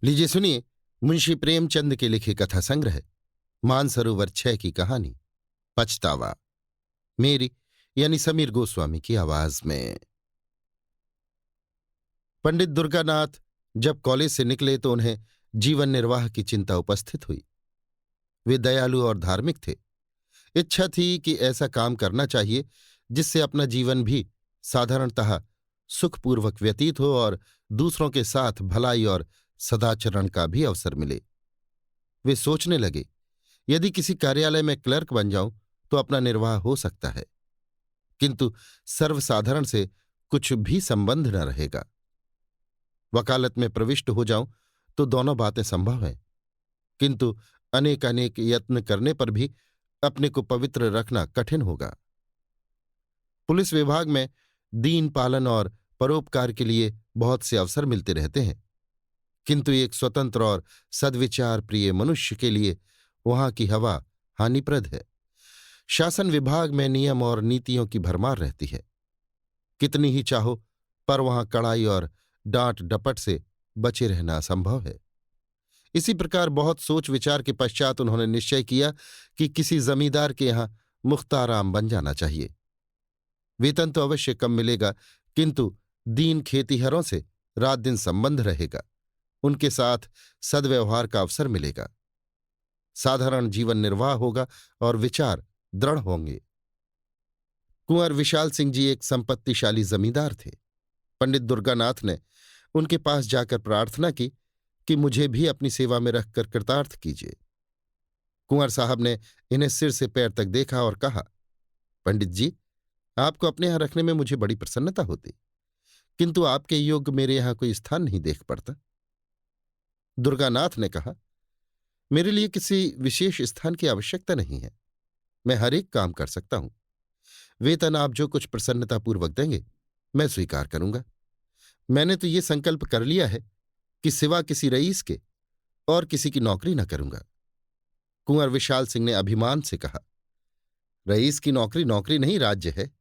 लीजिए सुनिए मुंशी प्रेमचंद के लिखे कथा संग्रह मानसरोवर 6 की कहानी पछतावा, मेरी यानी समीर गोस्वामी की आवाज में। पंडित दुर्गानाथ जब कॉलेज से निकले तो उन्हें जीवन निर्वाह की चिंता उपस्थित हुई। वे दयालु और धार्मिक थे। इच्छा थी कि ऐसा काम करना चाहिए जिससे अपना जीवन भी साधारणतः सुखपूर्वक व्यतीत हो और दूसरों के साथ भलाई और सदाचरण का भी अवसर मिले। वे सोचने लगे, यदि किसी कार्यालय में क्लर्क बन जाऊं तो अपना निर्वाह हो सकता है, किंतु सर्वसाधारण से कुछ भी संबंध न रहेगा। वकालत में प्रविष्ट हो जाऊं तो दोनों बातें संभव हैं, किंतु अनेक अनेक यत्न करने पर भी अपने को पवित्र रखना कठिन होगा। पुलिस विभाग में दीन पालन और परोपकार के लिए बहुत से अवसर मिलते रहते हैं, किंतु एक स्वतंत्र और सद्विचार प्रिय मनुष्य के लिए वहां की हवा हानिप्रद है। शासन विभाग में नियम और नीतियों की भरमार रहती है। कितनी ही चाहो पर वहां कड़ाई और डांट डपट से बचे रहना असंभव है। इसी प्रकार बहुत सोच विचार के पश्चात उन्होंने निश्चय किया कि किसी जमींदार के यहां मुख्ताराम बन जाना चाहिए। वेतन तो अवश्य कम मिलेगा, किंतु दीन खेतीहरों से रात दिन संबंध रहेगा, उनके साथ सद्व्यवहार का अवसर मिलेगा, साधारण जीवन निर्वाह होगा और विचार दृढ़ होंगे। कुंवर विशाल सिंह जी एक संपत्तिशाली जमींदार थे। पंडित दुर्गानाथ ने उनके पास जाकर प्रार्थना की कि मुझे भी अपनी सेवा में रखकर कृतार्थ कीजिए। कुंवर साहब ने इन्हें सिर से पैर तक देखा और कहा, पंडित जी, आपको अपने यहां रखने में मुझे बड़ी प्रसन्नता होती, किंतु आपके योग्य मेरे यहां कोई स्थान नहीं देख पड़ता। दुर्गानाथ ने कहा, मेरे लिए किसी विशेष स्थान की आवश्यकता नहीं है, मैं हर एक काम कर सकता हूं। वेतन आप जो कुछ प्रसन्नतापूर्वक देंगे मैं स्वीकार करूंगा। मैंने तो ये संकल्प कर लिया है कि सिवा किसी रईस के और किसी की नौकरी न करूंगा। कुंवर विशाल सिंह ने अभिमान से कहा, रईस की नौकरी नौकरी नहीं, राज्य है।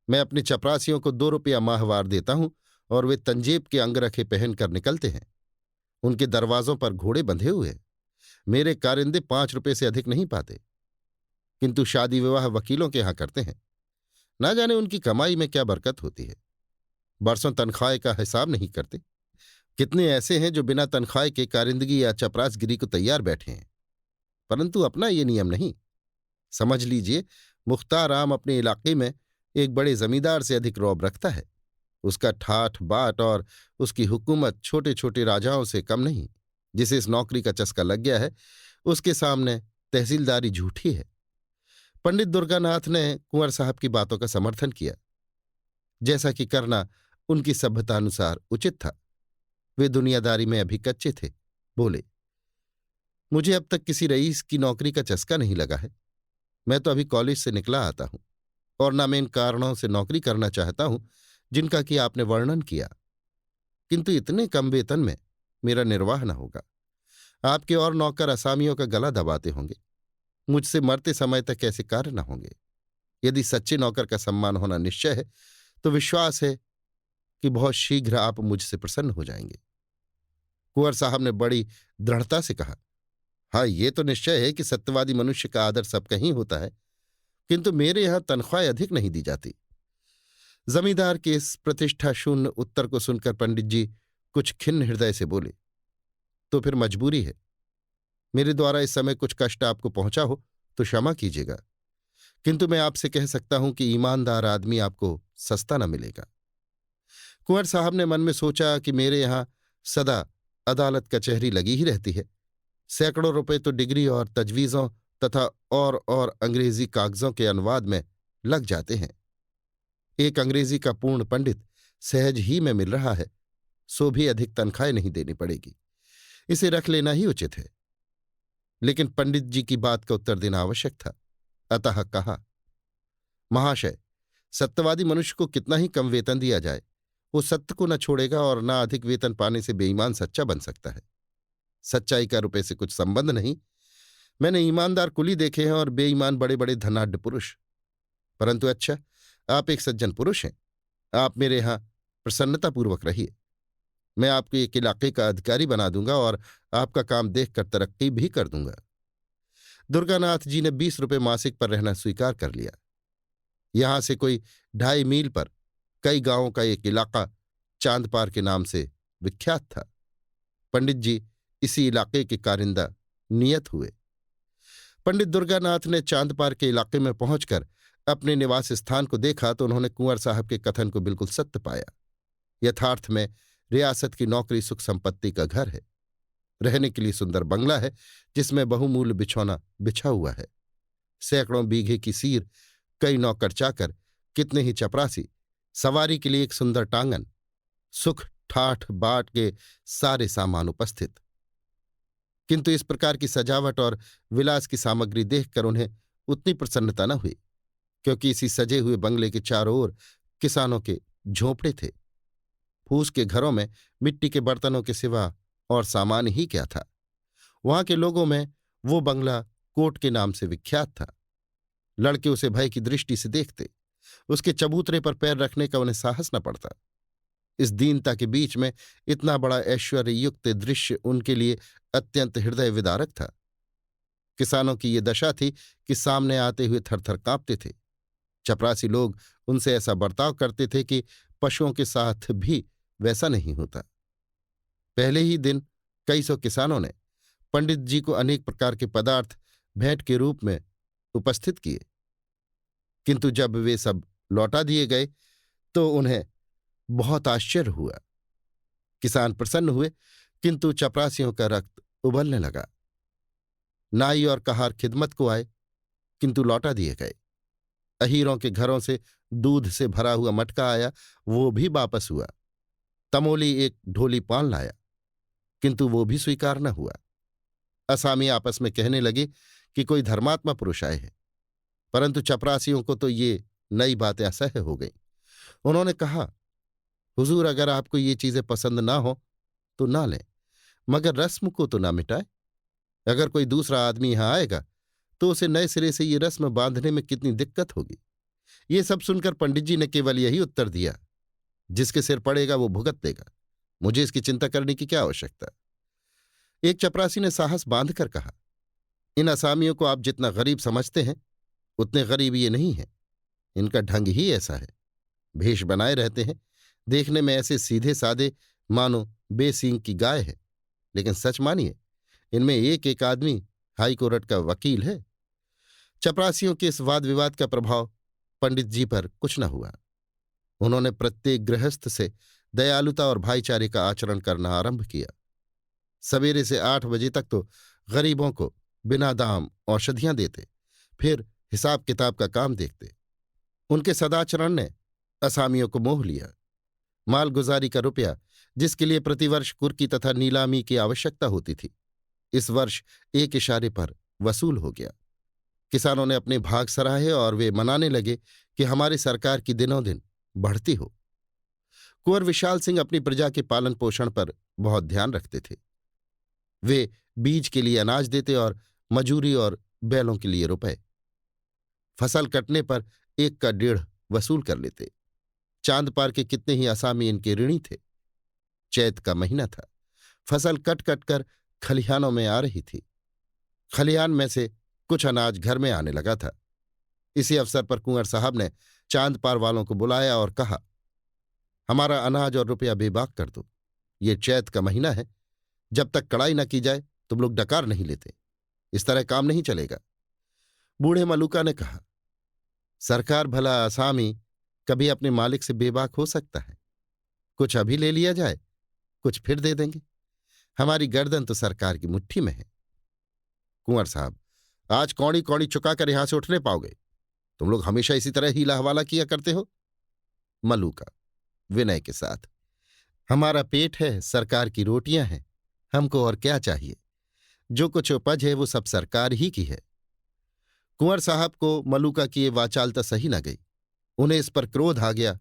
मैं अपने चपरासियों को 2 रुपया माहवार देता हूं और वे तंजेब के अंगरखे पहनकर निकलते हैं। उनके दरवाजों पर घोड़े बंधे हुए हैं। मेरे कारिंदे 5 रुपये से अधिक नहीं पाते, किंतु शादी विवाह वकीलों के यहां करते हैं। ना जाने उनकी कमाई में क्या बरकत होती है। बरसों तनख्वाह का हिसाब नहीं करते। कितने ऐसे हैं जो बिना तनख्वाह के कारिंदगी या चपरासगिरी को तैयार बैठे हैं, परंतु अपना ये नियम नहीं। समझ लीजिए, मुख्तार आम अपने इलाके में एक बड़े जमींदार से अधिक रौब रखता है। उसका ठाठ बाट और उसकी हुकूमत छोटे छोटे राजाओं से कम नहीं। जिसे इस नौकरी का चस्का लग गया है उसके सामने तहसीलदारी झूठी है। पंडित दुर्गानाथ ने कुंवर साहब की बातों का समर्थन किया, जैसा कि करना उनकी सभ्यतानुसार उचित था। वे दुनियादारी में अभी कच्चे थे। बोले, मुझे अब तक किसी रईस की नौकरी का चस्का नहीं लगा है। मैं तो अभी कॉलेज से निकला आता हूं और न मैं इन कारणों से नौकरी करना चाहता हूं जिनका कि आपने वर्णन किया, किंतु इतने कम वेतन में मेरा निर्वाह न होगा। आपके और नौकर असामियों का गला दबाते होंगे। मुझसे मरते समय तक ऐसे कार्य न होंगे। यदि सच्चे नौकर का सम्मान होना निश्चय है तो विश्वास है कि बहुत शीघ्र आप मुझसे प्रसन्न हो जाएंगे। कुंवर साहब ने बड़ी दृढ़ता से कहा, हाँ, ये तो निश्चय है कि सत्यवादी मनुष्य का आदर सब कहीं होता है, किंतु मेरे यहां तनख्वाह अधिक नहीं दी जाती। जमींदार के इस प्रतिष्ठा शून्य उत्तर को सुनकर पंडित जी कुछ खिन्न हृदय से बोले, तो फिर मजबूरी है। मेरे द्वारा इस समय कुछ कष्ट आपको पहुंचा हो तो क्षमा कीजिएगा, किंतु मैं आपसे कह सकता हूं कि ईमानदार आदमी आपको सस्ता न मिलेगा। कुंवर साहब ने मन में सोचा कि मेरे यहां सदा अदालत कचहरी लगी ही रहती है। सैकड़ों रुपए तो डिग्री और तजवीज़ों तथा और अंग्रेजी कागजों के अनुवाद में लग जाते हैं। एक अंग्रेजी का पूर्ण पंडित सहज ही में मिल रहा है, सो भी अधिक तनख्वाह नहीं देनी पड़ेगी। इसे रख लेना ही उचित है। लेकिन पंडित जी की बात का उत्तर देना आवश्यक था। अतः कहा, महाशय, सत्यवादी मनुष्य को कितना ही कम वेतन दिया जाए, वो सत्य को न छोड़ेगा और न अधिक वेतन पाने से बेईमान सच्चा बन सकता है। सच्चाई का रुपए से कुछ संबंध नहीं। मैंने ईमानदार कुली देखे हैं और बेईमान बड़े बड़े धनाढ्य पुरुष। परंतु अच्छा, आप एक सज्जन पुरुष हैं। आप मेरे यहां प्रसन्नतापूर्वक रहिए। मैं आपको एक इलाके का अधिकारी बना दूंगा और आपका काम देखकर तरक्की भी कर दूंगा। दुर्गानाथ जी ने 20 रुपये मासिक पर रहना स्वीकार कर लिया। यहां से कोई 2.5 मील पर कई गांवों का एक इलाका चांदपार के नाम से विख्यात था। पंडित जी इसी इलाके के कारिंदा नियत हुए। पंडित दुर्गानाथ ने चांदपार के इलाके में पहुंचकर अपने निवास स्थान को देखा तो उन्होंने कुंवर साहब के कथन को बिल्कुल सत्य पाया। यथार्थ में रियासत की नौकरी सुख संपत्ति का घर है। रहने के लिए सुंदर बंगला है जिसमें बहुमूल्य बिछौना बिछा हुआ है। सैकड़ों बीघे की सीर, कई नौकर चाकर, कितने ही चपरासी, सवारी के लिए एक सुंदर टांगन, सुख ठाठ बाट के सारे सामान उपस्थित। किंतु इस प्रकार की सजावट और विलास की सामग्री देखकर उन्हें उतनी प्रसन्नता न हुई, क्योंकि इसी सजे हुए बंगले के चारों ओर किसानों के झोंपड़े थे। फूस के घरों में मिट्टी के बर्तनों के सिवा और सामान ही क्या था। वहां के लोगों में वो बंगला कोट के नाम से विख्यात था। लड़के उसे भय की दृष्टि से देखते, उसके चबूतरे पर पैर रखने का उन्हें साहस न पड़ता। इस दीनता के बीच में इतना बड़ा ऐश्वर्ययुक्त दृश्य उनके लिए अत्यंत हृदय विदारक था। किसानों की ये दशा थी कि सामने आते हुए थरथर कांपते थे। चपरासी लोग उनसे ऐसा बर्ताव करते थे कि पशुओं के साथ भी वैसा नहीं होता। पहले ही दिन कई सौ किसानों ने पंडित जी को अनेक प्रकार के पदार्थ भेंट के रूप में उपस्थित किए, किंतु जब वे सब लौटा दिए गए तो उन्हें बहुत आश्चर्य हुआ। किसान प्रसन्न हुए, किंतु चपरासियों का रक्त उबलने लगा। नाई और कहार खिदमत को आए, किंतु लौटा दिए गए। अहीरों के घरों से दूध से भरा हुआ मटका आया, वो भी वापस हुआ। तमोली एक ढोली पान लाया, किंतु वो भी स्वीकार न हुआ। असामी आपस में कहने लगे कि कोई धर्मात्मा पुरुष आए हैं, परंतु चपरासियों को तो ये नई बातें असह्य हो गईं। उन्होंने कहा, हुजूर, अगर आपको ये चीजें पसंद ना हो तो ना लें, मगर रस्म को तो ना मिटाए। अगर कोई दूसरा आदमी यहां आएगा तो उसे नए सिरे से ये रस्म बांधने में कितनी दिक्कत होगी। ये सब सुनकर पंडित जी ने केवल यही उत्तर दिया, जिसके सिर पड़ेगा वो भुगत देगा, मुझे इसकी चिंता करने की क्या आवश्यकता। एक चपरासी ने साहस बांधकर कहा, इन असामियों को आप जितना गरीब समझते हैं उतने गरीब ये नहीं है। इनका ढंग ही ऐसा है, भेष बनाए रहते हैं, देखने में ऐसे सीधे सादे मानो बेसींग की गाय है, लेकिन सच मानिए इनमें एक एक आदमी हाई कोर्ट का वकील है। चपरासियों के इस वाद विवाद का प्रभाव पंडित जी पर कुछ न हुआ। उन्होंने प्रत्येक गृहस्थ से दयालुता और भाईचारे का आचरण करना आरंभ किया। सवेरे से 8 बजे तक तो गरीबों को बिना दाम औषधियां देते, फिर हिसाब किताब का काम देखते। उनके सदाचरण ने असामियों को मोह लिया। मालगुजारी का रुपया, जिसके लिए प्रतिवर्ष कुर्की तथा नीलामी की आवश्यकता होती थी, इस वर्ष एक इशारे पर वसूल हो गया। किसानों ने अपने भाग सराहे और वे मनाने लगे कि हमारी सरकार की दिनों दिन बढ़ती हो। कुंवर विशाल सिंह अपनी प्रजा के पालन पोषण पर बहुत ध्यान रखते थे। वे बीज के लिए अनाज देते और मजूरी और बैलों के लिए रुपए। फसल कटने पर 1 का 1.5 वसूल कर लेते। चांदपार के कितने ही असामी इनके ऋणी थे। चैत का महीना था। फसल कट कट कर खलिहानों में आ रही थी। खलिहान में से कुछ अनाज घर में आने लगा था। इसी अवसर पर कुंवर साहब ने चांदपार वालों को बुलाया और कहा, हमारा अनाज और रुपया बेबाक कर दो। ये चैत का महीना है, जब तक कड़ाई न की जाए तुम लोग डकार नहीं लेते। इस तरह काम नहीं चलेगा। बूढ़े मलूका ने कहा, सरकार भला असामी कभी अपने मालिक से बेबाक हो सकता है? कुछ अभी ले लिया जाए, कुछ फिर दे देंगे। हमारी गर्दन तो सरकार की मुट्ठी में है। कुंवर साहब, आज कौड़ी कौड़ी चुकाकर यहां से उठने पाओगे? तुम लोग हमेशा इसी तरह हीला हवाला किया करते हो। मलूका विनय के साथ, हमारा पेट है, सरकार की रोटियां हैं, हमको और क्या चाहिए? जो कुछ उपज है वो सब सरकार ही की है। कुंवर साहब को मलूका की ये वाचालता सही न गई। उन्हें इस पर क्रोध आ गया।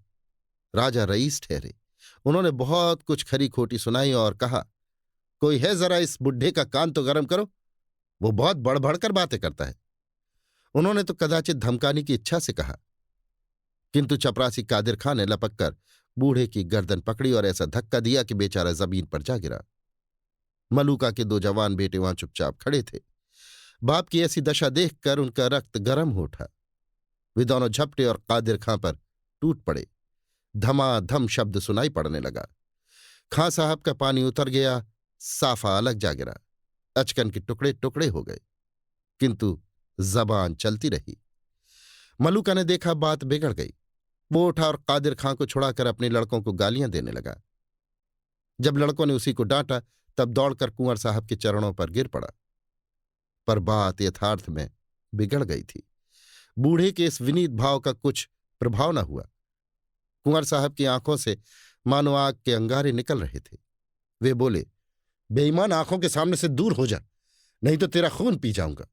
राजा रईस ठहरे। उन्होंने बहुत कुछ खरी खोटी सुनाई और कहा, कोई है जरा इस बुढ़े का कान तो गर्म करो, वो बहुत बढ़ बढ़कर बातें करता है। उन्होंने तो कदाचित धमकाने की इच्छा से कहा, किंतु चपरासी कादिर खां ने लपक कर बूढ़े की गर्दन पकड़ी और ऐसा धक्का दिया कि बेचारा जमीन पर जा गिरा। मलूका के 2 जवान बेटे वहां चुपचाप खड़े थे। बाप की ऐसी दशा देखकर उनका रक्त गर्म हो उठा। वे दोनों झपटे और कादिर खां पर टूट पड़े। धमाधम शब्द सुनाई पड़ने लगा। खां साहब का पानी उतर गया, साफा अलग जा गिरा। अचकन के टुकड़े टुकड़े हो गए, किंतु जबान चलती रही। मलूका ने देखा बात बिगड़ गई। वो उठा और कादिर खां को छुड़ाकर अपने लड़कों को गालियां देने लगा। जब लड़कों ने उसी को डांटा तब दौड़कर कुंवर साहब के चरणों पर गिर पड़ा। पर बात यथार्थ में बिगड़ गई थी। बूढ़े के इस विनीत भाव का कुछ प्रभाव न हुआ। कुंवर साहब की आंखों से मानो आग के अंगारे निकल रहे थे। वे बोले, बेईमान, आंखों के सामने से दूर हो जा, नहीं तो तेरा खून पी जाऊंगा।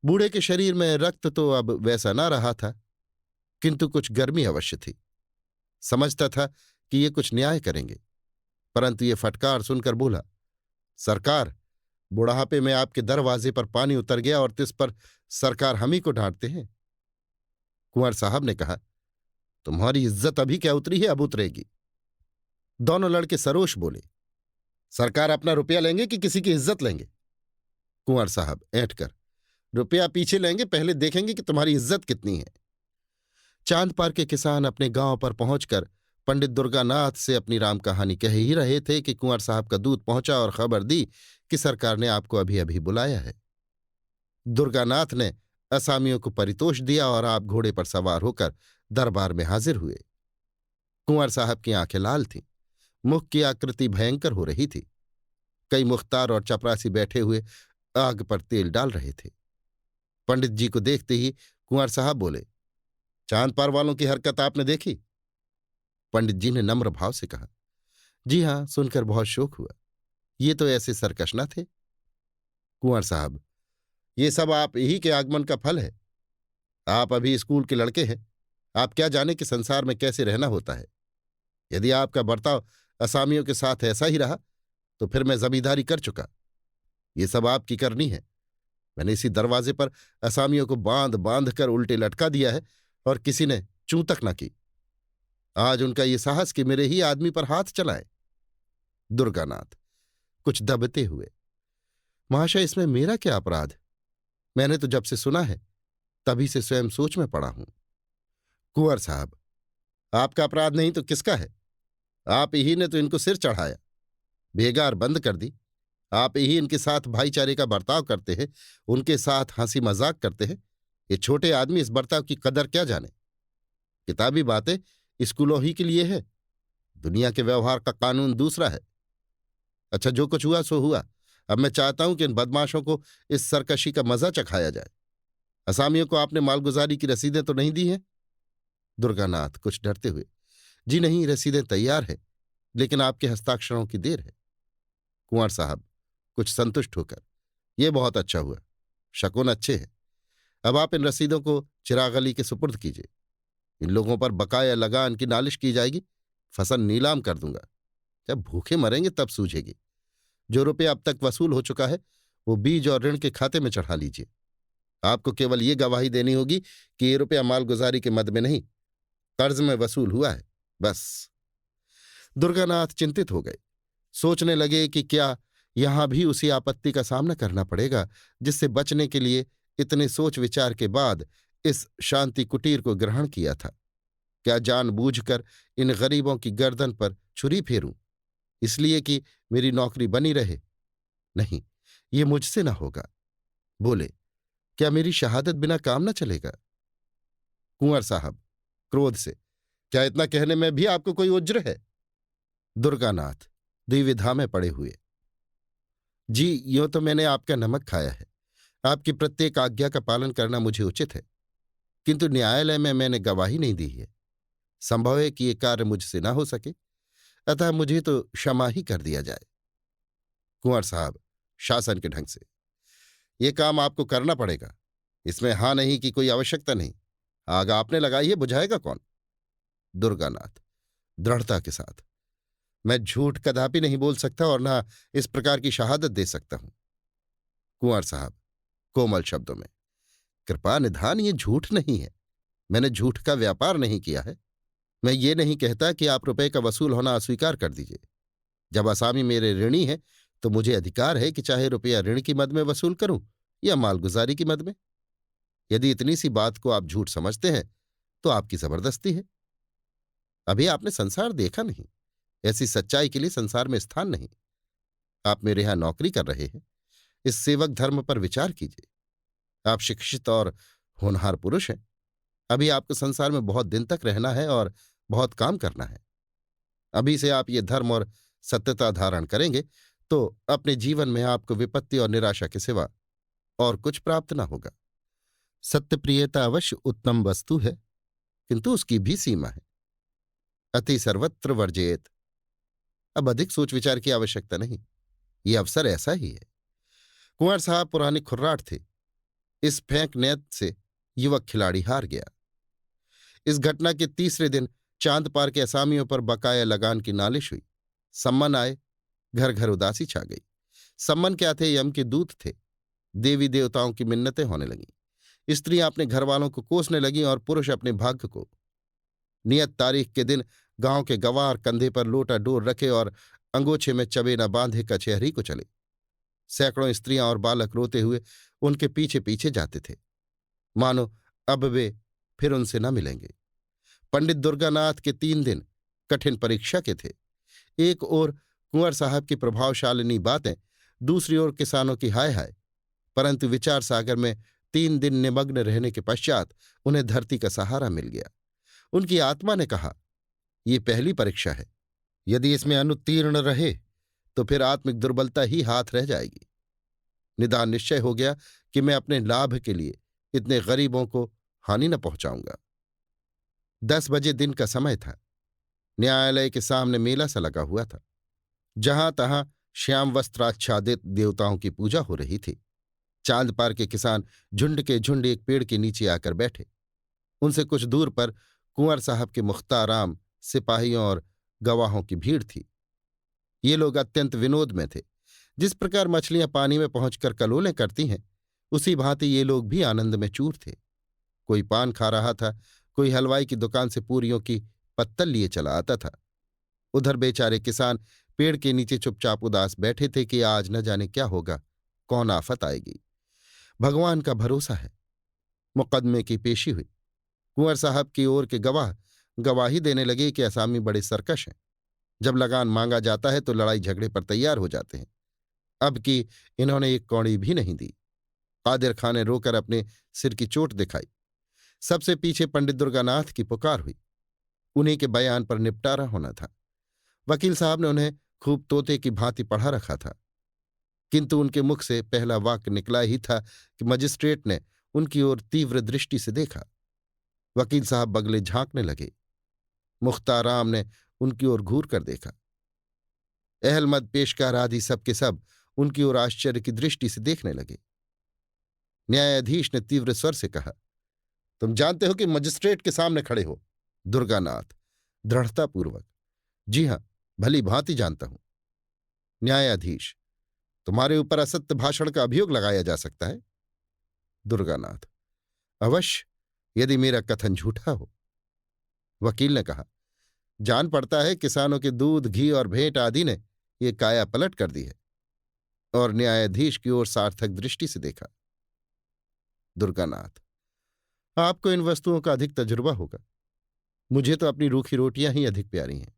बूढ़े के शरीर में रक्त तो अब वैसा ना रहा था, किंतु कुछ गर्मी अवश्य थी। समझता था कि ये कुछ न्याय करेंगे, परंतु ये फटकार सुनकर बोला, सरकार, बुढ़ापे में आपके दरवाजे पर पानी उतर गया और तिस पर सरकार हम ही को डांटते हैं। कुंवर साहब ने कहा, तुम्हारी इज्जत अभी क्या उतरी है, अब उतरेगी। दोनों लड़के सरोष बोले, सरकार अपना रुपया लेंगे कि किसी की इज्जत लेंगे? कुंवर साहब ऐंठ कर, रुपया पीछे लेंगे, पहले देखेंगे कि तुम्हारी इज्जत कितनी है। चांद पार के किसान अपने गांव पर पहुंचकर पंडित दुर्गानाथ से अपनी राम कहानी कह ही रहे थे कि कुंवर साहब का दूत पहुंचा और खबर दी कि सरकार ने आपको अभी अभी बुलाया है। दुर्गानाथ ने असामियों को परितोष दिया और आप घोड़े पर सवार होकर दरबार में हाजिर हुए। कुंवर साहब की आंखें लाल थीं, मुख की आकृति भयंकर हो रही थी। कई मुख्तार और चपरासी बैठे हुए आग पर तेल डाल रहे थे। पंडित जी को देखते ही कुंवर साहब बोले, चांद पार वालों की हरकत आपने देखी? पंडित जी ने नम्र भाव से कहा, जी हां, सुनकर बहुत शोक हुआ। ये तो ऐसे सरकश न थे। कुंवर साहब, ये सब आप ही के आगमन का फल है। आप अभी स्कूल के लड़के हैं, आप क्या जाने कि संसार में कैसे रहना होता है। यदि आपका बर्ताव असामियों के साथ ऐसा ही रहा तो फिर मैं जमींदारी कर चुका। ये सब आपकी करनी है। मैंने इसी दरवाजे पर असामियों को बांध बांध कर उल्टे लटका दिया है और किसी ने चूं तक न की। आज उनका ये साहस कि मेरे ही आदमी पर हाथ चलाए। दुर्गानाथ कुछ दबते हुए, महाशय, इसमें मेरा क्या अपराध? मैंने तो जब से सुना है तभी से स्वयं सोच में पड़ा हूं। कुंवर साहब, आपका अपराध नहीं तो किसका है? आप ही ने तो इनको सिर चढ़ाया, बेगार बंद कर दी। आप ही इनके साथ भाईचारे का बर्ताव करते हैं, उनके साथ हंसी मजाक करते हैं। ये छोटे आदमी इस बर्ताव की कदर क्या जाने? किताबी बातें स्कूलों ही के लिए है, दुनिया के व्यवहार का कानून दूसरा है। अच्छा, जो कुछ हुआ सो हुआ। अब मैं चाहता हूं कि इन बदमाशों को इस सरकशी का मजा चखाया जाए। असामियों को आपने मालगुजारी की रसीदें तो नहीं दी हैं? दुर्गानाथ कुछ डरते हुए, जी नहीं, रसीदें तैयार हैं, लेकिन आपके हस्ताक्षरों की देर है। कुंवर साहब कुछ संतुष्ट होकर, यह बहुत अच्छा हुआ, शकुन अच्छे हैं। अब आप इन रसीदों को चिराग अली के सुपुर्द कीजिए। इन लोगों पर बकाया लगान की नालिश की जाएगी, फसल नीलाम कर दूंगा। जब भूखे मरेंगे तब सूझेगी। जो रुपया अब तक वसूल हो चुका है वो बीज और ऋण के खाते में चढ़ा लीजिए। आपको केवल ये गवाही देनी होगी कि ये रुपया मालगुजारी के मद में नहीं, कर्ज में वसूल हुआ है, बस। दुर्गानाथ चिंतित हो गए। सोचने लगे कि क्या यहां भी उसी आपत्ति का सामना करना पड़ेगा जिससे बचने के लिए इतने सोच विचार के बाद इस शांति कुटीर को ग्रहण किया था। क्या जानबूझकर इन गरीबों की गर्दन पर छुरी फेरूं, इसलिए कि मेरी नौकरी बनी रहे? नहीं, ये मुझसे न होगा। बोले, क्या मेरी शहादत बिना काम न चलेगा? कुंवर साहब क्रोध से, क्या इतना कहने में भी आपको कोई उज्र है? दुर्गानाथ द्विविधा में पड़े हुए, जी, यूं तो मैंने आपका नमक खाया है, आपकी प्रत्येक आज्ञा का पालन करना मुझे उचित है, किंतु न्यायालय में मैंने गवाही नहीं दी है। संभव है कि ये कार्य मुझसे ना हो सके, अतः मुझे तो क्षमा ही कर दिया जाए। कुंवर साहब शासन के ढंग से, ये काम आपको करना पड़ेगा, इसमें हां नहीं की कोई आवश्यकता नहीं। आग आपने लगाई है, बुझाएगा कौन? दुर्गानाथ दृढ़ता के साथ, मैं झूठ कदापि नहीं बोल सकता और ना इस प्रकार की शहादत दे सकता हूं। कुंवर साहब कोमल शब्दों में, कृपा निधान, ये झूठ नहीं है, मैंने झूठ का व्यापार नहीं किया है। मैं ये नहीं कहता कि आप रुपए का वसूल होना अस्वीकार कर दीजिए। जब आसामी मेरे ऋणी हैं तो मुझे अधिकार है कि चाहे रुपया ऋण की मद में वसूल करूं या मालगुजारी की मद में। यदि इतनी सी बात को आप झूठ समझते हैं तो आपकी जबरदस्ती है। अभी आपने संसार देखा नहीं। ऐसी सच्चाई के लिए संसार में स्थान नहीं। आप मेरे यहां नौकरी कर रहे हैं, इस सेवक धर्म पर विचार कीजिए। आप शिक्षित और होनहार पुरुष हैं। अभी आपको संसार में बहुत दिन तक रहना है और बहुत काम करना है। अभी से आप ये धर्म और सत्यता धारण करेंगे तो अपने जीवन में आपको विपत्ति और निराशा के सिवा और कुछ प्राप्त न होगा। सत्यप्रियता अवश्य उत्तम वस्तु है, किंतु उसकी भी सीमा है। अति सर्वत्र वर्जयेत। अब अधिक सोच विचार की आवश्यकता नहीं। ये अवसर ऐसा ही है। कुंवर साहब पुराने खुर्राट थे। इस फेंक नेत से युवक खिलाड़ी हार गया। इस घटना के तीसरे दिन चांद पार के असामियों पर बकाया लगान की नालिश हुई। सम्मन आए। घर घर उदासी छा गई। सम्मन क्या थे? यम के दूत थे। देवी देवताओं की मिन्नतें होने लगीं। स्त्रियां अपने घरवालों को कोसने लगीं और पुरुष अपने भाग्य को। नियत तारीख के दिन गांव के गवार कंधे पर लोटा डोर रखे और अंगोछे में चबेना बांधे कचहरी को चले। सैकड़ों स्त्रियां और बालक रोते हुए उनके पीछे पीछे जाते थे, मानो अब वे फिर उनसे न मिलेंगे। पंडित दुर्गानाथ के 3 दिन कठिन परीक्षा के थे। एक ओर कुंवर साहब की प्रभावशालिनी बातें, दूसरी ओर किसानों की हाय हाय। परंतु विचार सागर में 3 दिन निमग्न रहने के पश्चात उन्हें धरती का सहारा मिल गया। उनकी आत्मा ने कहा, ये पहली परीक्षा है। यदि इसमें अनुत्तीर्ण रहे तो फिर आत्मिक दुर्बलता ही हाथ रह जाएगी। निदान निश्चय हो गया कि मैं अपने लाभ के लिए इतने गरीबों को हानि न पहुंचाऊंगा। 10 बजे दिन का समय था। न्यायालय के सामने मेला सा लगा हुआ था। जहां तहां श्याम वस्त्राच्छादित देवताओं की पूजा हो रही थी। चांद पार के किसान झुंड के झुंड एक पेड़ के नीचे आकर बैठे। उनसे कुछ दूर पर कुंवर साहब के मुख्ताराम, सिपाहियों और गवाहों की भीड़ थी। ये लोग अत्यंत विनोद में थे। जिस प्रकार मछलियां पानी में पहुंचकर कलोलें करती हैं, उसी भांति ये लोग भी आनंद में चूर थे। कोई पान खा रहा था, कोई हलवाई की दुकान से पूरियों की पत्तल लिए चला आता था। उधर बेचारे किसान पेड़ के नीचे चुपचाप उदास बैठे थे कि आज न जाने क्या होगा, कौन आफत आएगी। भगवान का भरोसा है। मुकदमे की पेशी हुई। कुंवर साहब की ओर के गवाह गवाही देने लगे कि असामी बड़े सरकश हैं। जब लगान मांगा जाता है तो लड़ाई झगड़े पर तैयार हो जाते हैं। अब कि इन्होंने एक कौड़ी भी नहीं दी। कादिर खां ने रोकर अपने सिर की चोट दिखाई। सबसे पीछे पंडित दुर्गानाथ की पुकार हुई। उन्हीं के बयान पर निपटारा होना था। वकील साहब ने उन्हें खूब तोते की भांति पढ़ा रखा था, किंतु उनके मुख से पहला वाक्य निकला ही था कि मजिस्ट्रेट ने उनकी ओर तीव्र दृष्टि से देखा। वकील साहब बगले झांकने लगे। मुख्ताराम ने उनकी ओर घूर कर देखा। अहलमद पेशकार आदि सब के सब उनकी ओर आश्चर्य की दृष्टि से देखने लगे। न्यायाधीश ने तीव्र स्वर से कहा, तुम जानते हो कि मजिस्ट्रेट के सामने खड़े हो? दुर्गानाथ दृढ़तापूर्वक, जी हां, भली भांति जानता हूं। न्यायाधीश, तुम्हारे ऊपर असत्य भाषण का अभियोग लगाया जा सकता है। दुर्गानाथ, अवश्य, यदि मेरा कथन झूठा हो। वकील ने कहा, जान पड़ता है किसानों के दूध, घी और भेंट आदि ने ये काया पलट कर दी है। और न्यायाधीश की ओर सार्थक दृष्टि से देखा। दुर्गानाथ, आपको इन वस्तुओं का अधिक तजुर्बा होगा। मुझे तो अपनी रूखी रोटियां ही अधिक प्यारी हैं।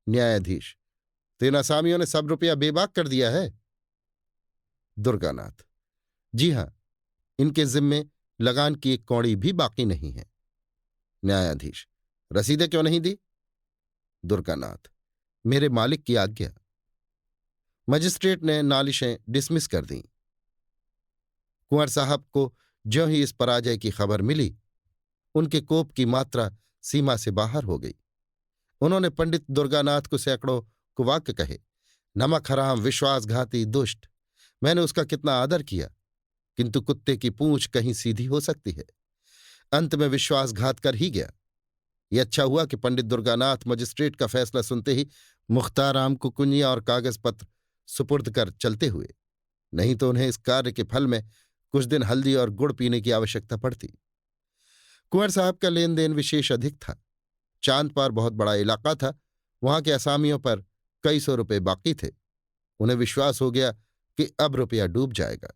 न्यायाधीश, तो इन असामियों ने सब रुपया बेबाक कर दिया है। दुर्गानाथ, जी हां, इनके जिम्मे लगान की एक कौड़ी भी बाकी नहीं है। न्यायाधीश, रसीदें क्यों नहीं दी? दुर्गानाथ, मेरे मालिक की आज्ञा। मजिस्ट्रेट ने नालिशें डिसमिस कर दीं। कुंवर साहब को ज्यों ही इस पराजय की खबर मिली, उनके कोप की मात्रा सीमा से बाहर हो गई। उन्होंने पंडित दुर्गानाथ को सैकड़ों कुवाक्य कहे। नमक हराम, विश्वासघाती, दुष्ट। मैंने उसका कितना आदर किया, किंतु कुत्ते की पूंछ कहीं सीधी हो सकती है। अंत में विश्वासघात कर ही गया। ये अच्छा हुआ कि पंडित दुर्गानाथ मजिस्ट्रेट का फैसला सुनते ही मुख्ताराम को कुंजियां और कागज पत्र सुपुर्द कर चलते हुए, नहीं तो उन्हें इस कार्य के फल में कुछ दिन हल्दी और गुड़ पीने की आवश्यकता पड़ती। कुंवर साहब का लेन देन विशेष अधिक था। चांद पार बहुत बड़ा इलाका था। वहां के असामियों पर कई सौ रुपए बाकी थे। उन्हें विश्वास हो गया कि अब रुपया डूब जाएगा,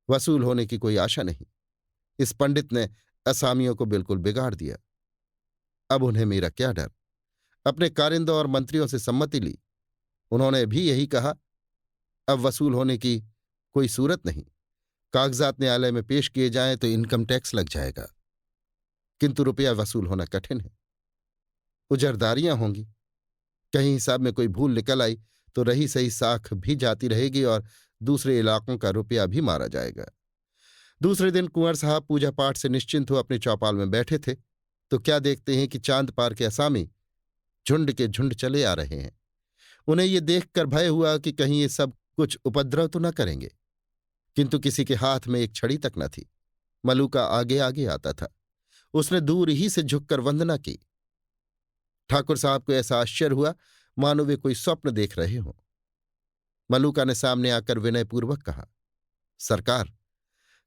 वसूल होने की कोई आशा नहीं। इस पंडित ने असामियों को बिल्कुल बिगाड़ दिया। अब उन्हें मेरा क्या डर। अपने कारिंदों और मंत्रियों से सम्मति ली। उन्होंने भी यही कहा, अब वसूल होने की कोई सूरत नहीं। कागजात न्यायालय में पेश किए जाएं तो इनकम टैक्स लग जाएगा, किंतु रुपया वसूल होना कठिन है। उजरदारियां होंगी, कहीं हिसाब में कोई भूल निकल आई तो रही सही साख भी जाती रहेगी और दूसरे इलाकों का रुपया भी मारा जाएगा। दूसरे दिन कुंवर साहब पूजा पाठ से निश्चिंत हो अपने चौपाल में बैठे थे तो क्या देखते हैं कि चांद पार के असामी झुंड के झुंड चले आ रहे हैं। उन्हें ये देखकर भय हुआ कि कहीं ये सब कुछ उपद्रव तो न करेंगे, किंतु किसी के हाथ में एक छड़ी तक न थी। मलूका आगे आगे आता था। उसने दूर ही से झुककर वंदना की। ठाकुर साहब को ऐसा आश्चर्य हुआ मानो वे कोई स्वप्न देख रहे हों। मलूका ने सामने आकर विनयपूर्वक कहा, सरकार,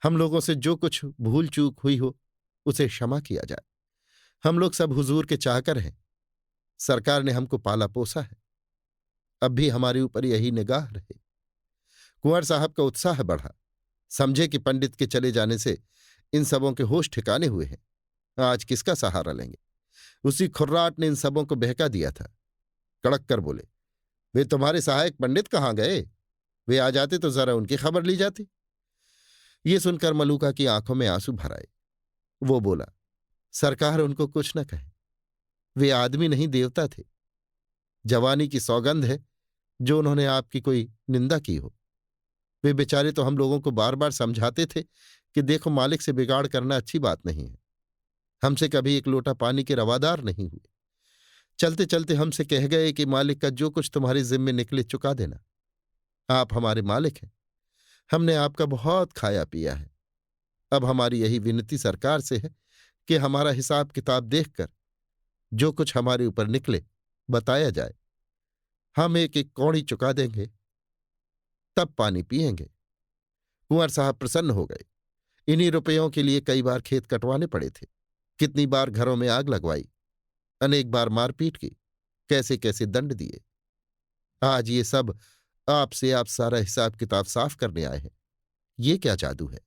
हम लोगों से जो कुछ भूल चूक हुई हो उसे क्षमा किया जाए। हम लोग सब हुजूर के चाहकर हैं। सरकार ने हमको पाला पोसा है, अब भी हमारे ऊपर यही निगाह रहे। कुंवर साहब का उत्साह बढ़ा। समझे कि पंडित के चले जाने से इन सबों के होश ठिकाने हुए हैं। आज किसका सहारा लेंगे। उसी खुर्राट ने इन सबों को बहका दिया था। कड़क कर बोले, वे तुम्हारे सहायक पंडित कहाँ गए? वे आ जाते तो जरा उनकी खबर ली जाती। ये सुनकर मलूका की आंखों में आंसू भर आए। वो बोला, सरकार उनको कुछ न कहे, वे आदमी नहीं देवता थे। जवानी की सौगंध है जो उन्होंने आपकी कोई निंदा की हो। वे बेचारे तो हम लोगों को बार बार समझाते थे कि देखो, मालिक से बिगाड़ करना अच्छी बात नहीं है। हमसे कभी एक लोटा पानी के रवादार नहीं हुए। चलते चलते हमसे कह गए कि मालिक का जो कुछ तुम्हारे जिम्मे निकले चुका देना। आप हमारे मालिक हैं। हमने आपका बहुत खाया पिया है। अब हमारी यही विनती सरकार से है कि हमारा हिसाब किताब देखकर जो कुछ हमारे ऊपर निकले बताया जाए। हम एक एक कौड़ी चुका देंगे, तब पानी पिएंगे। कुंवर साहब प्रसन्न हो गए। इन्हीं रुपयों के लिए कई बार खेत कटवाने पड़े थे, कितनी बार घरों में आग लगवाई, अनेक बार मारपीट की, कैसे कैसे दंड दिए। आज ये सब आपसे आप सारा हिसाब किताब साफ करने आए हैं। ये क्या जादू है।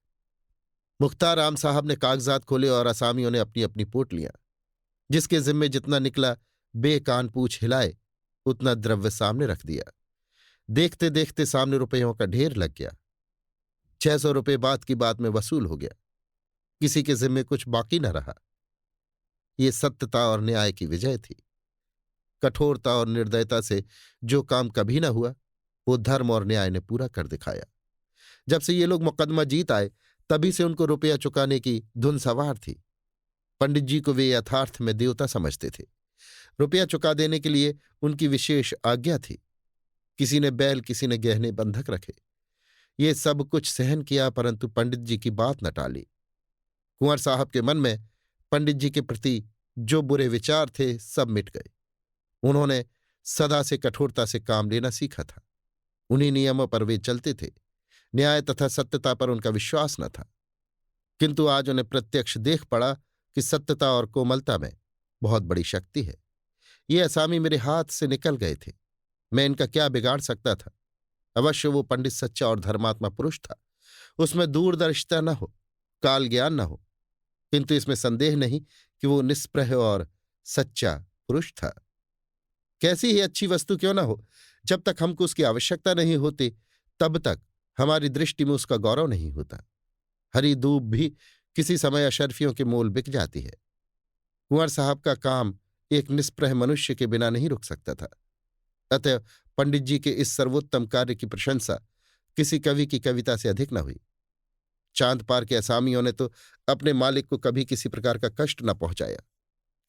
मुख्तार आम साहब ने कागजात खोले और असामियों ने अपनी अपनी पोटलियां, जिसके जिम्मे जितना निकला बेकान पूछ हिलाए उतना द्रव्य सामने रख दिया। देखते देखते सामने रुपयों का ढेर लग गया। 600 रुपये बात की बात में वसूल हो गया। किसी के जिम्मे कुछ बाकी न रहा। ये सत्यता और न्याय की विजय थी। कठोरता और निर्दयता से जो काम कभी न हुआ वो धर्म और न्याय ने पूरा कर दिखाया। जब से ये लोग मुकदमा जीत आए तभी से उनको रुपया चुकाने की धुन सवार थी। पंडित जी को वे यथार्थ में देवता समझते थे। रुपया चुका देने के लिए उनकी विशेष आज्ञा थी। किसी ने बैल, किसी ने गहने बंधक रखे। ये सब कुछ सहन किया, परंतु पंडित जी की बात न टाली। कुंवर साहब के मन में पंडित जी के प्रति जो बुरे विचार थे सब मिट गए। उन्होंने सदा से कठोरता से काम लेना सीखा था। उन्हीं नियमों पर वे चलते थे। न्याय तथा सत्यता पर उनका विश्वास न था, किंतु आज उन्हें प्रत्यक्ष देख पड़ा कि सत्यता और कोमलता में बहुत बड़ी शक्ति है। ये असामी मेरे हाथ से निकल गए थे, मैं इनका क्या बिगाड़ सकता था। अवश्य वो पंडित सच्चा और धर्मात्मा पुरुष था। उसमें दूरदर्शिता न हो, काल ज्ञान न हो, किंतु इसमें संदेह नहीं कि वो निष्प्रह और सच्चा पुरुष था। कैसी ही अच्छी वस्तु क्यों न हो, जब तक हमको उसकी आवश्यकता नहीं होती तब तक हमारी दृष्टि में उसका गौरव नहीं होता। हरी दूब भी किसी समय अशर्फियों के मोल बिक जाती है। कुंवर साहब का काम एक निष्प्रह मनुष्य के बिना नहीं रुक सकता था। अतः पंडित जी के इस सर्वोत्तम कार्य की प्रशंसा किसी कवि की कविता से अधिक न हुई। चांद पार के असामियों ने तो अपने मालिक को कभी किसी प्रकार का कष्ट न पहुंचाया,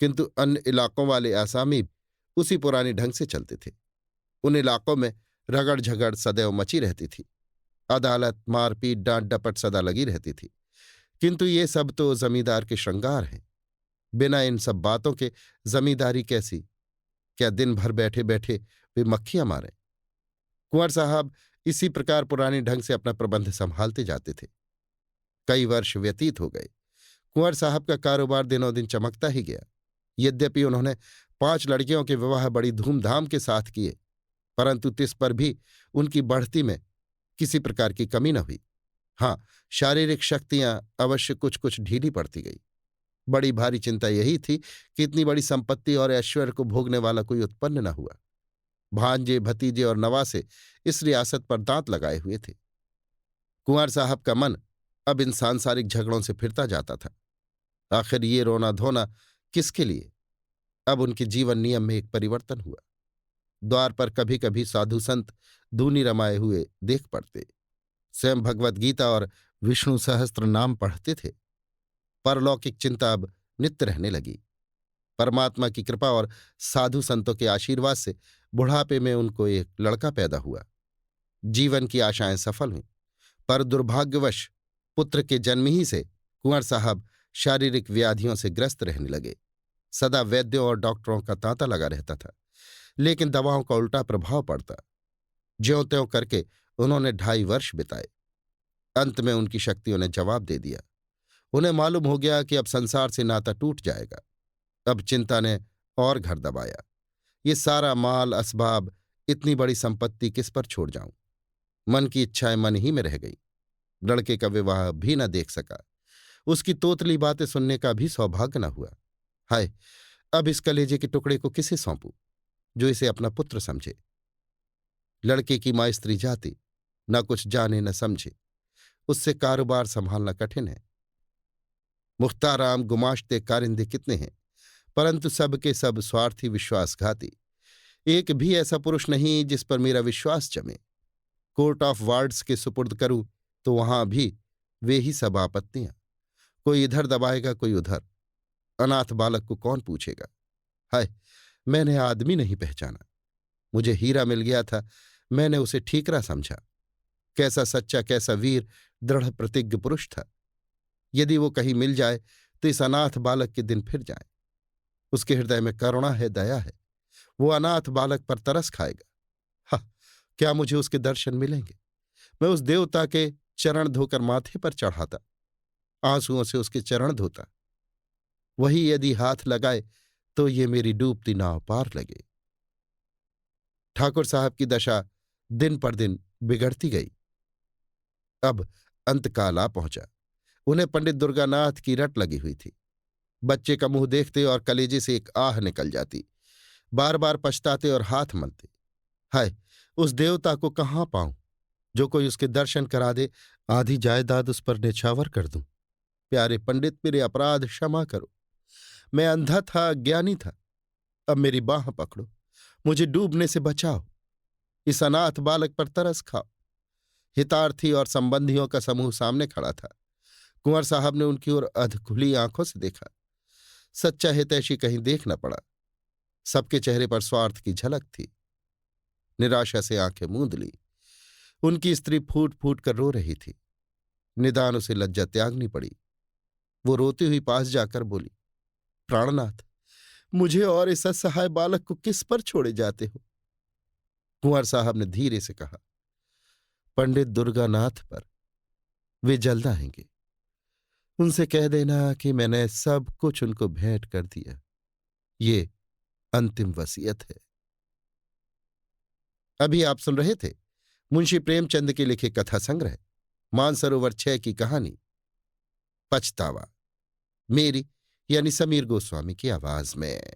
किंतु अन्य इलाकों वाले आसामी उसी पुराने ढंग से चलते थे। उन इलाकों में रगड़ झगड़ सदैव मची रहती थी। अदालत, मारपीट, डांट डपट सदा लगी रहती थी। किंतु ये सब तो जमींदार के श्रृंगार हैं। बिना इन सब बातों के जमींदारी कैसी? क्या दिन भर बैठे बैठे वे मक्खियां मारें? कुंवर साहब इसी प्रकार पुराने ढंग से अपना प्रबंध संभालते जाते थे। कई वर्ष व्यतीत हो गए। कुंवर साहब का कारोबार दिनों दिन चमकता ही गया। यद्यपि उन्होंने 5 लड़कियों के विवाह बड़ी धूमधाम के साथ किए, परंतु तिस पर भी उनकी बढ़ती में किसी प्रकार की कमी न हुई। हाँ, शारीरिक शक्तियां अवश्य कुछ कुछ ढीली पड़ती गई। बड़ी भारी चिंता यही थी कि इतनी बड़ी संपत्ति और ऐश्वर्य को भोगने वाला कोई उत्पन्न न हुआ। भांजे, भतीजे और नवासे इस रियासत पर दांत लगाए हुए थे। कुंवर साहब का मन अब इन सांसारिक झगड़ों से फिरता जाता था। आखिर ये रोना धोना किसके लिए? अब उनके जीवन नियम में एक परिवर्तन हुआ। द्वार पर कभी कभी साधु संत दूनी रमाए हुए देख पड़ते, स्वयं भगवत गीता और विष्णु सहस्त्र नाम पढ़ते थे। परलौकिक चिंता अब नित्य रहने लगी। परमात्मा की कृपा और साधु संतों के आशीर्वाद से बुढ़ापे में उनको एक लड़का पैदा हुआ। जीवन की आशाएं सफल हुईं, पर दुर्भाग्यवश पुत्र के जन्म ही से कुंवर साहब शारीरिक व्याधियों से ग्रस्त रहने लगे। सदा वैद्यों और डॉक्टरों का तांता लगा रहता था, लेकिन दवाओं का उल्टा प्रभाव पड़ता। ज्यों-त्यों करके उन्होंने 2.5 वर्ष बिताए। अंत में उनकी शक्तियों ने जवाब दे दिया। उन्हें मालूम हो गया कि अब संसार से नाता टूट जाएगा। अब चिंता ने और घर दबाया। ये सारा माल असबाब, इतनी बड़ी संपत्ति किस पर छोड़ जाऊं? मन की इच्छाएं मन ही में रह गई। लड़के का विवाह भी न देख सका। उसकी तोतली बातें सुनने का भी सौभाग्य न हुआ। हाय, अब इस कलेजे के टुकड़े को किसे सौंपूं जो इसे अपना पुत्र समझे? लड़के की माँ स्त्री जाति, न कुछ जाने न समझे, उससे कारोबार संभालना कठिन है। मुख्ताराम गुमाश्ते कारिंदे कितने हैं, परंतु सब के सब स्वार्थी, विश्वासघाती। एक भी ऐसा पुरुष नहीं जिस पर मेरा विश्वास जमे। कोर्ट ऑफ वार्ड्स के सुपुर्द करूं तो वहां भी वे ही सब आपत्तियां। कोई इधर दबाएगा, कोई उधर। अनाथ बालक को कौन पूछेगा? हाय, मैंने आदमी नहीं पहचाना। मुझे हीरा मिल गया था, मैंने उसे ठीकरा समझा। कैसा सच्चा, कैसा वीर, दृढ़ प्रतिज्ञ पुरुष था। यदि वो कहीं मिल जाए तो इस अनाथ बालक के दिन फिर जाएं। उसके हृदय में करुणा है, दया है। वो अनाथ बालक पर तरस खाएगा। हा, क्या मुझे उसके दर्शन मिलेंगे? मैं उस देवता के चरण धोकर माथे पर चढ़ाता, आंसुओं से उसके चरण धोता। वही यदि हाथ लगाए तो ये मेरी डूबती नाव पार लगे। ठाकुर साहब की दशा दिन पर दिन बिगड़ती गई। अब अंतकाल आ पहुंचा। उन्हें पंडित दुर्गानाथ की रट लगी हुई थी। बच्चे का मुंह देखते और कलेजे से एक आह निकल जाती। बार बार पछताते और हाथ मलते। हाय, उस देवता को कहाँ पाऊं जो कोई उसके दर्शन करा दे, आधी जायदाद उस पर न्यौछावर कर दूं। प्यारे पंडित, मेरे अपराध क्षमा करो। मैं अंधा था, अज्ञानी था। अब मेरी बाह पकड़ो, मुझे डूबने से बचाओ। इस अनाथ बालक पर तरस खाओ। हितार्थी और संबंधियों का समूह सामने खड़ा था। कुंवर साहब ने उनकी ओर अधखुली आंखों से देखा। सच्चा हितैषी कहीं देख न पड़ा। सबके चेहरे पर स्वार्थ की झलक थी। निराशा से आंखें मूंद ली। उनकी स्त्री फूट फूट कर रो रही थी। निदान उसे लज्जा त्यागनी पड़ी। वो रोती हुई पास जाकर बोली, प्राणनाथ, मुझे और इस असहाय बालक को किस पर छोड़े जाते हो? कुंवर साहब ने धीरे से कहा, पंडित दुर्गानाथ पर। वे जल्द आएंगे। उनसे कह देना कि मैंने सब कुछ उनको भेंट कर दिया। ये अंतिम वसीयत है। अभी आप सुन रहे थे मुंशी प्रेमचंद के लिखे कथा संग्रह मानसरोवर 6 की कहानी पछतावा, मेरी यानी समीर गोस्वामी की आवाज में।